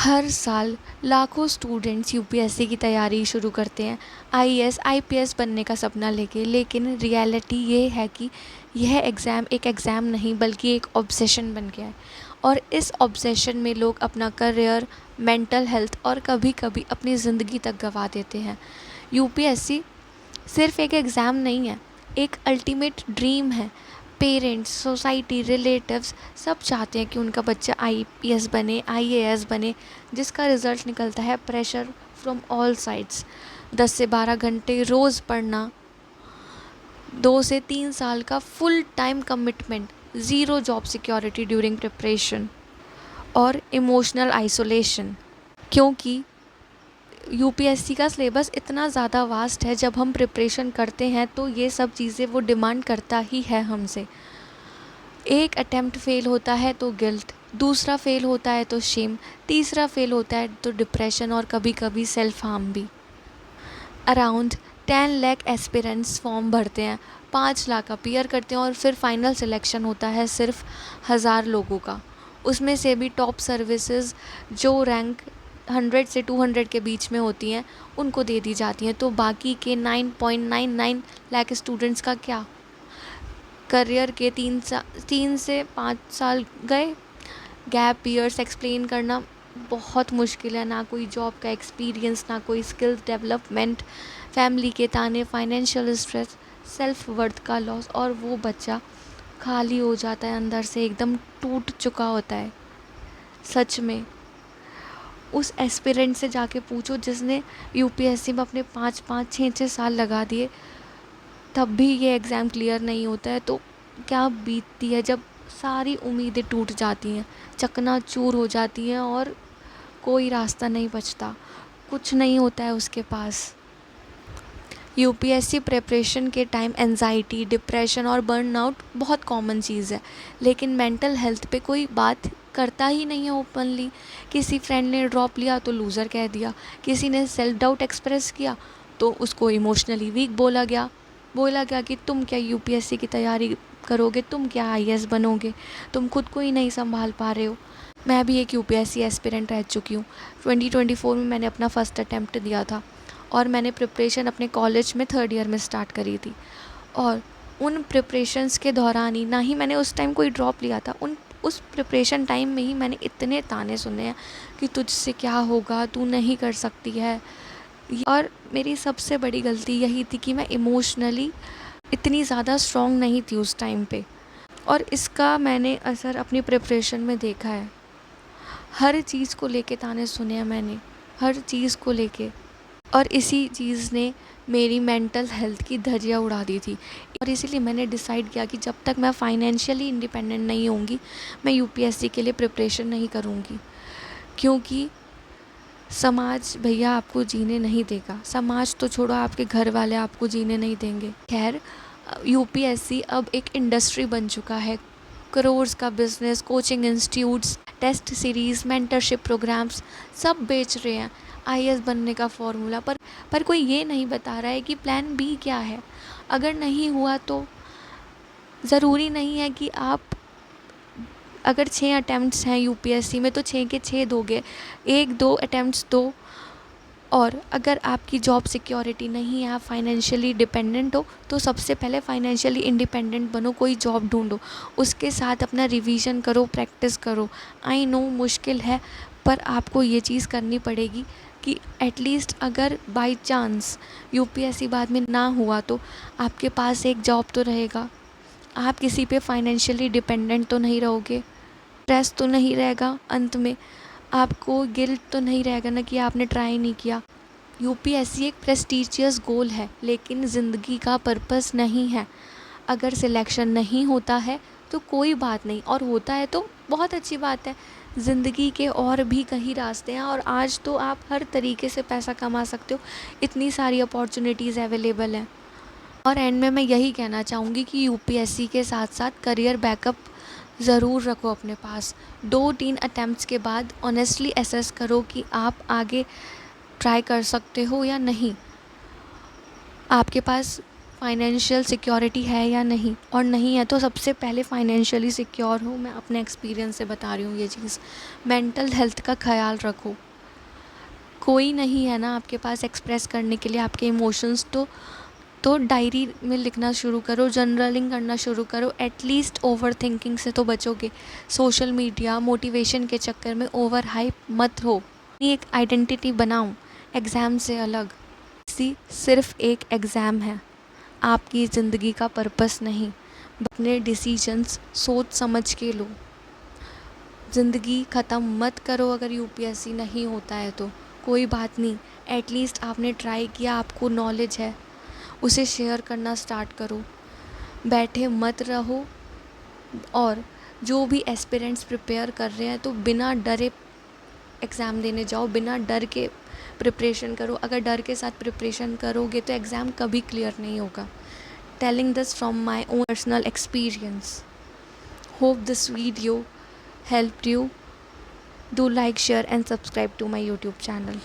हर साल लाखों students UPSC की तैयारी शुरू करते हैं आईएएस आईपीएस बनने का सपना लेके। लेकिन रियलिटी ये है कि यह एग्ज़ाम एक एग्ज़ाम नहीं बल्कि एक ऑब्सेशन बन गया है। और इस ऑब्सेशन में लोग अपना करियर, मेंटल हेल्थ और कभी कभी अपनी ज़िंदगी तक गंवा देते हैं। यूपीएससी सिर्फ एक एग्ज़ाम नहीं है, एक अल्टीमेट ड्रीम है। पेरेंट्स, सोसाइटी, रिलेटिव्स सब चाहते हैं कि उनका बच्चा आईपीएस बने, आईएएस बने, जिसका रिज़ल्ट निकलता है प्रेशर फ्रॉम ऑल साइड्स। 10 से 12 घंटे रोज़ पढ़ना, 2 से 3 साल का full time commitment, zero job security during preparation और इमोशनल आइसोलेशन। क्योंकि यूपीएससी का सिलेबस इतना ज़्यादा वास्ट है, जब हम प्रिपरेशन करते हैं तो ये सब चीज़ें वो डिमांड करता ही है हमसे। एक अटेम्प्ट फेल होता है तो गिल्ट, दूसरा फेल होता है तो शेम, तीसरा फेल होता है तो डिप्रेशन और कभी कभी सेल्फ हार्म भी। अराउंड 10 लाख एस्पिरेंट्स फॉर्म भरते हैं, 5 लाख अपीयर करते हैं और फिर फाइनल सिलेक्शन होता है सिर्फ 1000 लोगों का। उसमें से भी टॉप सर्विसेज जो रैंक 100 से 200 के बीच में होती हैं उनको दे दी जाती हैं। तो बाकी के 9.99 लाख स्टूडेंट्स का क्या? करियर के 3 से 5 साल गए। गैप ईयर्स एक्सप्लेन करना बहुत मुश्किल है, ना कोई जॉब का एक्सपीरियंस, ना कोई स्किल्स डेवलपमेंट, फैमिली के ताने, फाइनेंशियल स्ट्रेस, सेल्फ वर्थ का लॉस, और वो बच्चा खाली हो जाता है अंदर से, एकदम टूट चुका होता है। सच में उस एस्पिरेंट से जाके पूछो जिसने यूपीएससी में अपने 5-5, 6-6 साल लगा दिए, तब भी ये एग्ज़ाम क्लियर नहीं होता है, तो क्या बीतती है जब सारी उम्मीदें टूट जाती हैं, चकनाचूर हो जाती हैं और कोई रास्ता नहीं बचता, कुछ नहीं होता है उसके पास। यूपीएससी प्रिपरेशन के टाइम एंजाइटी, डिप्रेशन और बर्नआउट बहुत कॉमन चीज़ है, लेकिन मेंटल हेल्थ पे कोई बात करता ही नहीं है ओपनली। किसी फ्रेंड ने ड्रॉप लिया तो लूज़र कह दिया, किसी ने सेल्फ डाउट एक्सप्रेस किया तो उसको इमोशनली वीक बोला गया कि तुम क्या यूपीएससी की तैयारी करोगे, तुम क्या आईएएस बनोगे, तुम खुद को ही नहीं संभाल पा रहे हो। मैं भी एक यूपीएससी एस्पिरेंट रह चुकी हूँ। 2024 में मैंने अपना फर्स्ट अटैम्प्ट दिया था और मैंने प्रिपरेशन अपने कॉलेज में 3rd ईयर में स्टार्ट करी थी। और उन प्रिपरेशंस के दौरान ही, ना ही मैंने उस टाइम कोई ड्रॉप लिया था, उस प्रिपरेशन टाइम में ही मैंने इतने ताने सुने हैं कि तुझसे क्या होगा, तू नहीं कर सकती है। और मेरी सबसे बड़ी गलती यही थी कि मैं इमोशनली इतनी ज़्यादा स्ट्रॉन्ग नहीं थी उस टाइम पे, और इसका मैंने असर अपनी प्रिपरेशन में देखा है। हर चीज़ को लेके ताने सुने हैं मैंने, हर चीज़ को लेके, और इसी चीज़ ने मेरी मेंटल हेल्थ की धज्जियाँ उड़ा दी थी। और इसीलिए मैंने डिसाइड किया कि जब तक मैं फाइनेंशियली इंडिपेंडेंट नहीं होंगी, मैं यूपीएससी के लिए प्रिपरेशन नहीं करूँगी। क्योंकि समाज भैया आपको जीने नहीं देगा, समाज तो छोड़ो, आपके घर वाले आपको जीने नहीं देंगे। खैर, यूपीएससी अब एक इंडस्ट्री बन चुका है, करोर्स का बिजनेस, coaching institutes, test series, mentorship programmes सब बेच रहे हैं आईएएस बनने का फॉर्मूला। पर कोई ये नहीं बता रहा है कि प्लान बी क्या है। अगर नहीं हुआ तो ज़रूरी नहीं है कि आप, अगर 6 अटैम्प्ट्स हैं यूपीएससी में तो 6 के 6 दोगे, 1-2 अटैम्प्ट्स दो। और अगर आपकी जॉब सिक्योरिटी नहीं है, आप फाइनेंशियली डिपेंडेंट हो, तो सबसे पहले फाइनेंशियली इंडिपेंडेंट बनो, कोई जॉब ढूंढो, उसके साथ अपना रिवीजन करो, प्रैक्टिस करो। आई नो मुश्किल है, पर आपको ये चीज़ करनी पड़ेगी कि एटलीस्ट अगर बाय चांस यूपीएससी बाद में ना हुआ तो आपके पास एक जॉब तो रहेगा, आप किसी पे फाइनेंशियली डिपेंडेंट तो नहीं रहोगे, स्ट्रेस तो नहीं रहेगा, अंत में आपको गिल्ट तो नहीं रहेगा ना कि आपने ट्राई नहीं किया। यूपीएससी एक प्रेस्टिजियस गोल है, लेकिन ज़िंदगी का पर्पस नहीं है। अगर सिलेक्शन नहीं होता है तो कोई बात नहीं, और होता है तो बहुत अच्छी बात है। ज़िंदगी के और भी कई रास्ते हैं, और आज तो आप हर तरीके से पैसा कमा सकते हो, इतनी सारी अपॉर्चुनिटीज़ अवेलेबल हैं। और एंड में मैं यही कहना चाहूँगी कि यूपीएससी के साथ साथ करियर बैकअप ज़रूर रखो अपने पास। 2-3 अटैम्प्ट्स के बाद ऑनेस्टली एसेस करो कि आप आगे ट्राई कर सकते हो या नहीं। आपके पास फाइनेंशियल सिक्योरिटी है या नहीं, और नहीं है तो सबसे पहले फाइनेंशियली सिक्योर हो। मैं अपने एक्सपीरियंस से बता रही हूँ ये चीज़। मेंटल हेल्थ का ख्याल रखो। कोई नहीं है ना आपके पास एक्सप्रेस करने के लिए आपके इमोशंस, तो डायरी में लिखना शुरू करो, जर्नलिंग करना शुरू करो। एटलीस्ट ओवर थिंकिंग से तो बचोगे। सोशल मीडिया मोटिवेशन के चक्कर में ओवर हाइप मत हो। एक आइडेंटिटी बनाओ एग्ज़ाम से अलग। सिर्फ एक एग्ज़ाम है, आपकी ज़िंदगी का पर्पस नहीं। अपने डिसीजंस सोच समझ के लो। ज़िंदगी ख़त्म मत करो अगर यूपीएससी नहीं होता है तो कोई बात नहीं, एटलीस्ट आपने ट्राई किया, आपको नॉलेज है, उसे शेयर करना स्टार्ट करो। बैठे मत रहो। और जो भी एस्पिरेंट्स प्रिपेयर कर रहे हैं तो बिना डरे एग्ज़ाम देने जाओ, बिना डर के प्रिपरेशन करो। अगर डर के साथ प्रिपरेशन करोगे तो एग्ज़ाम कभी क्लियर नहीं होगा। Telling this from my own personal experience. Hope this video helped you. Do like, share and subscribe to my YouTube channel.